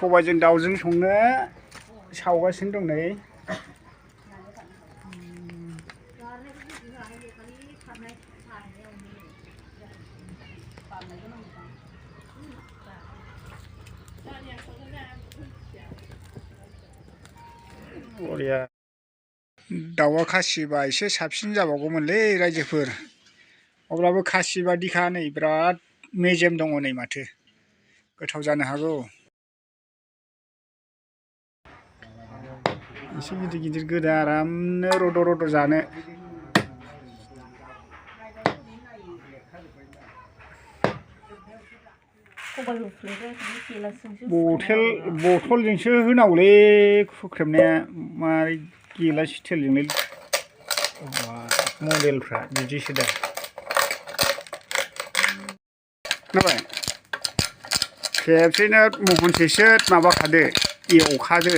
सबायजों दाउजों संनो सावगासिनो दं नै बरिया दाउआ खासिबा एसे साबसिन जाबावगौमोनलै रायजोफोर अब्लाबो खासि बादिखा नै बिराद मेजेम दङ नै माथो गोथाव जानो हागौ एसे गिदिर गिदिर गोदा आरामनो रद' रद' जानो बथलजोंसो होनांगौलै हुख्रेमनाया मारै गिलास स्टिलजोंलाय मडेलफ्रा बिदिसो दा खोनाबाय खेबसेनो महनसेसो माबाखादो एवखादो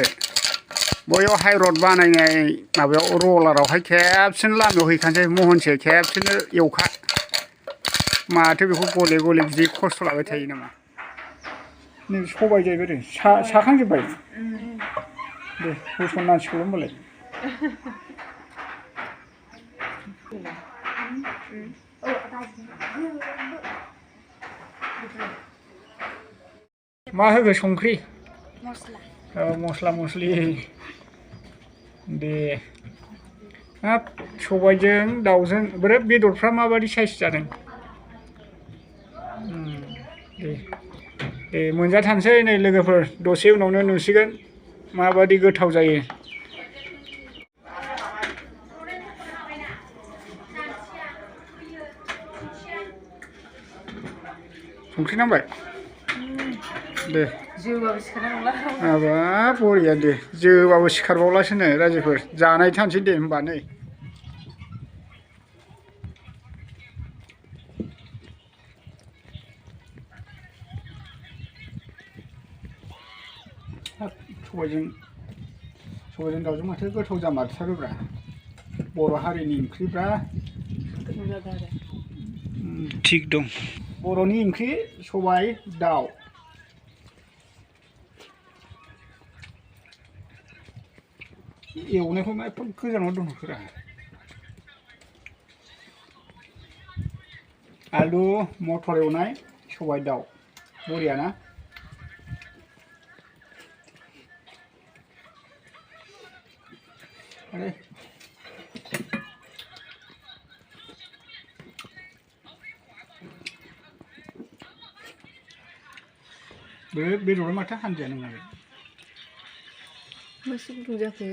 बयाव हाइरड बानायनाय माबायाव रलारावहाय खेबसेनो लामायाव हैखानोसै महनसे खेबसेनो एवखा माथो बेखौ गले गले बिदि खस्थ' लाबाय थायो नामा नै सबाय जाहैबाय दे साखांजोब्बाय दे होसननांसिगौ होनबालाय मा होगोन संख्रि मस्ला मस्लि दे हाब सबायजों दाउजों बोरै बेदरफ्रा माबायदि साइज जादों दे मोनजाथारसै नै लोगोफोर दसे उनावनो नुसिगोन माबायदि गोथाव जायो संख्रि नांबाय दे जोबाबो सिखारनाय नंला हाबाब बरिया दे जोबाबो सिखारबावलासोनो रायजोफोर जानाय थारसै दे होमबा नै सबायजों दाउजों माथो गोथाव जामारथारोब्रा बर' हारिनि ओंख्रिफ्रा थिग दं बर'नि ओंख्रि सबाय दाउ एवनायखौ मा एफा गोजानाव दोनहरखोरा आलु मटर एवनाय सबाय दाउ बरिया ना बे बेदरा माथो हानजाया नोंनालाय मासे गुदुं जाखो